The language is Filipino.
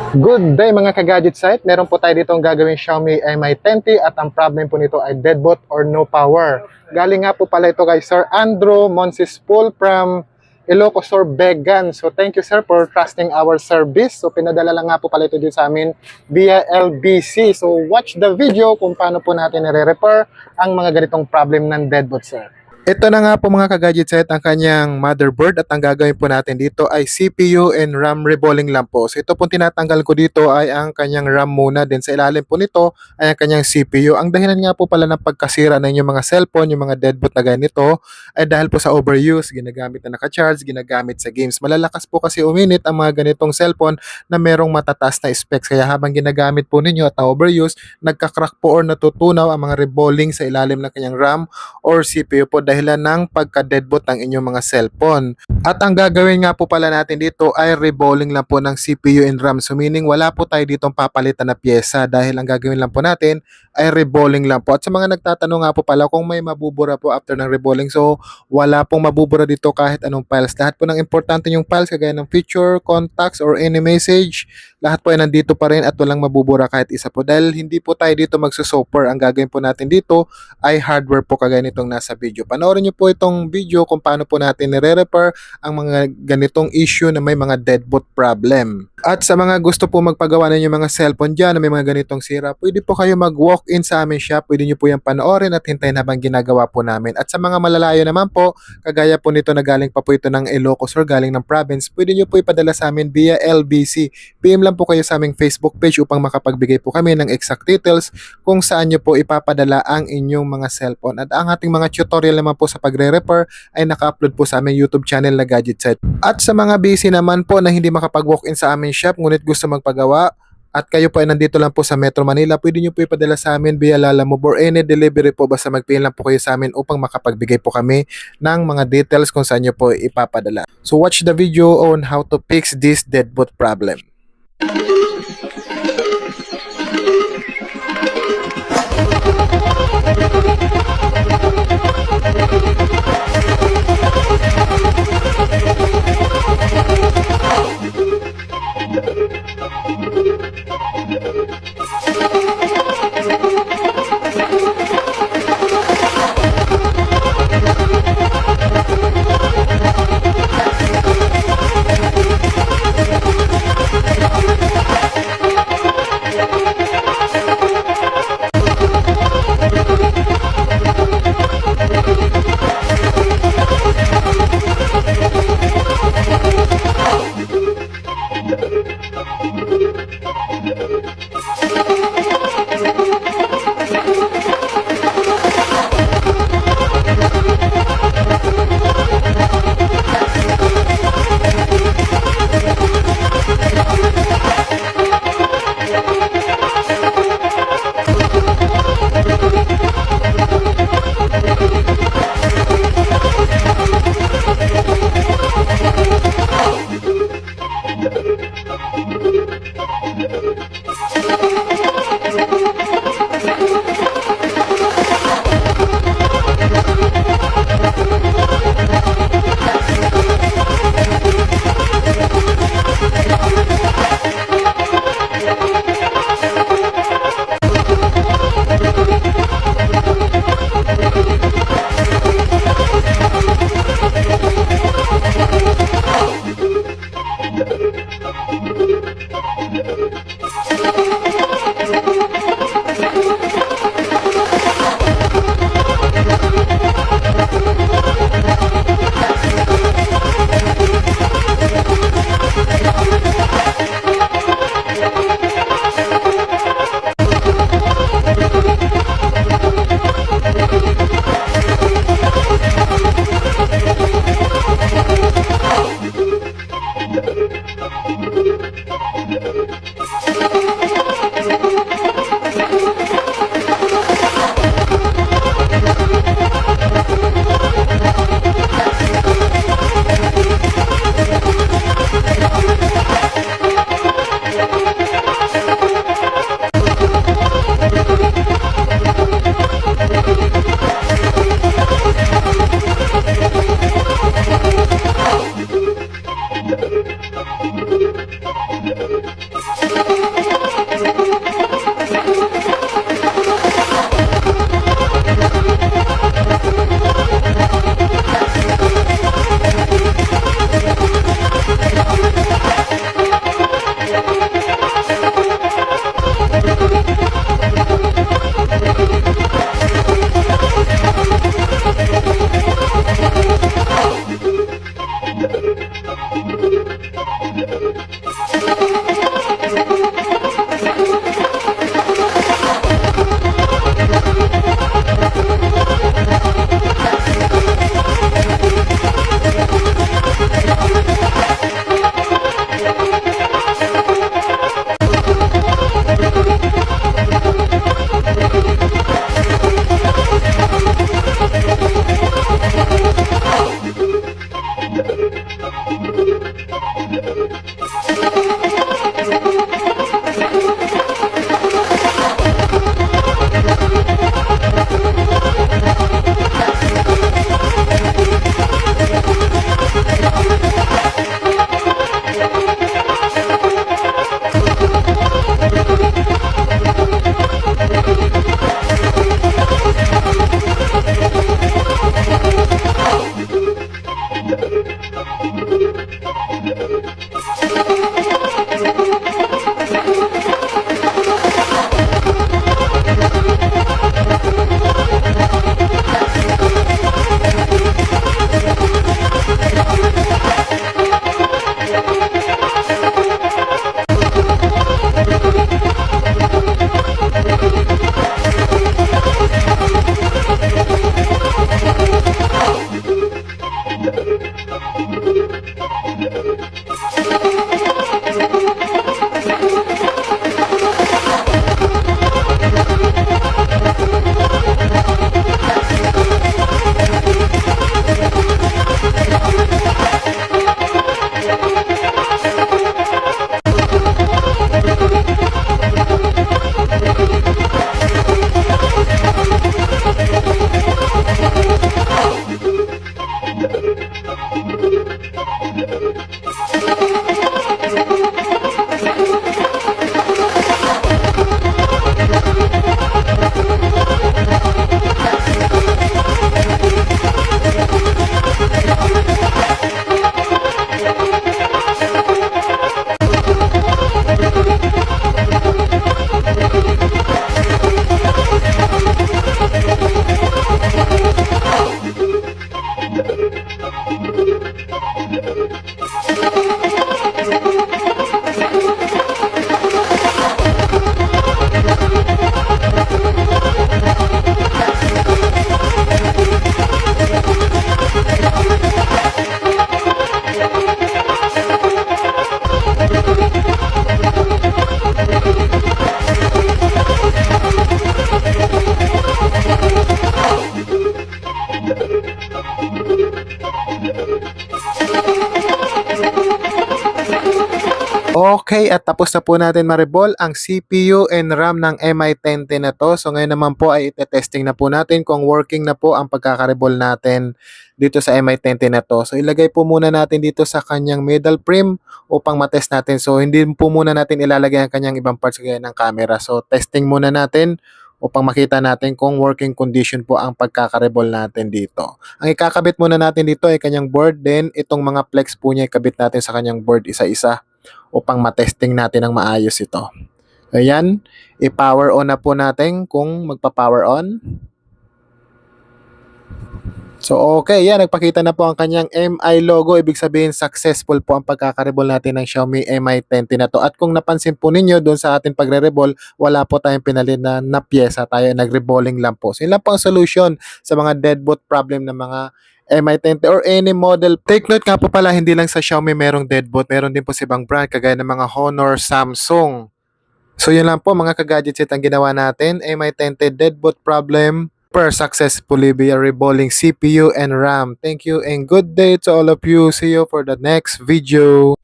Good day mga ka-gadget site. Meron po tayo ditong gagawing Xiaomi Mi 10T at ang problem po nito ay deadboot or no power. Galing nga po pala ito kay Sir Andrew Monsispol from Ilocos Sur, Began. So thank you sir for trusting our service. So pinadala lang nga po pala ito dito sa amin via LBC. So watch the video kung paano po natin nire-repair ang mga ganitong problem ng deadboot sir. Ito na nga po mga ka-gadget set ang kanyang motherboard at ang gagawin po natin dito ay CPU and RAM reballing lang po. So ito po tinatanggal ko dito ay ang kanyang RAM muna, din sa ilalim po nito ay ang kanyang CPU. Ang dahilan nga po pala ng pagkasira ng inyong mga cellphone, yung mga deadboot na ganito ay dahil po sa overuse, ginagamit na naka-charge, ginagamit sa games. Malalakas po kasi uminit ang mga ganitong cellphone na merong matataas na specs. Kaya habang ginagamit po ninyo at na-overuse, nagka-crack po or natutunaw ang mga reballing sa ilalim ng kanyang RAM or CPU po dahilan ng pagka-deadboot ng inyong mga cellphone. At ang gagawin nga po pala natin dito ay reballing lang po ng CPU and RAM. So meaning wala po tayo ditong papalitan na pyesa dahil ang gagawin lang po natin ay reballing lang po. At sa mga nagtatanong nga po pala kung may mabubura po after ng reballing. So wala pong mabubura dito kahit anong files. Lahat po ng importante yung files kagaya ng picture, contacts, or any message, lahat po ay nandito pa rin at walang mabubura kahit isa po. Dahil hindi po tayo dito magsusupper. Ang gagawin po natin dito ay hardware po kagaya nitong nasa video. Panoorin nyo po itong video kung paano po natin nire-repair ang mga ganitong issue na may mga deadboot problem. At sa mga gusto po magpagawa ng mga cellphone dyan na may mga ganitong sira, pwede po kayo mag-walk-in sa aming shop. Pwede nyo po yung panoorin at hintayin habang ginagawa po namin. At sa mga malalayo naman po, kagaya po nito na galing pa po ito ng Ilocos or galing ng province, pwede nyo po ipadala sa amin via LBC. PM lang po kayo sa aming Facebook page upang makapagbigay po kami ng exact details kung saan nyo po ipapadala ang inyong mga cellphone. At ang ating mga tutorial naman po sa pagre-repair ay naka-upload po sa aming YouTube channel na Gadget Site. At sa mga busy naman po na hindi makapag-walk-in sa aming shop ngunit gusto magpagawa at kayo po ay nandito lang po sa Metro Manila, pwede nyo po ipadala sa amin via Lalamove or any delivery po, basta mag-pin lang po kayo sa amin upang makapagbigay po kami ng mga details kung saan nyo po ipapadala. So watch the video on how to fix this deadboot problem. Okay, at tapos na po natin ma-reball ang CPU and RAM ng MI1010 na to. So ngayon naman po ay ite-testing na po natin kung working na po ang pagkaka-reball natin dito sa MI1010 na to. So ilagay po muna natin dito sa kanyang middle frame upang matest natin. So hindi po muna natin ilalagay ang kanyang ibang parts gaya ng camera. So testing muna natin upang makita natin kung working condition po ang pagkaka-reball natin dito. Ang ikakabit muna natin dito ay kanyang board, then itong mga flex po niya ikabit natin sa kanyang board isa-isa upang matesting natin ng maayos ito. Ayan, i-power on na po natin kung magpa-power on. So okay, yan, nagpakita na po ang kanyang MI logo. Ibig sabihin successful po ang pagkaka-reball natin ng Xiaomi Mi10T na to. At kung napansin po ninyo doon sa ating pagre-reball, wala po tayong pinalin na pyesa. Tayo nag-reballing lang po. So yun lang po ang solution sa mga deadbolt problem ng mga Mi10T or any model. Take note nga po pala, hindi lang sa Xiaomi merong deadbolt. Meron din po sa ibang brand kagaya ng mga Honor, Samsung. So yun lang po mga ka-gadgets, ang ginawa natin. Mi10T deadbolt problem per successfully via reballing CPU and RAM. Thank you and good day to all of you. See you for the next video.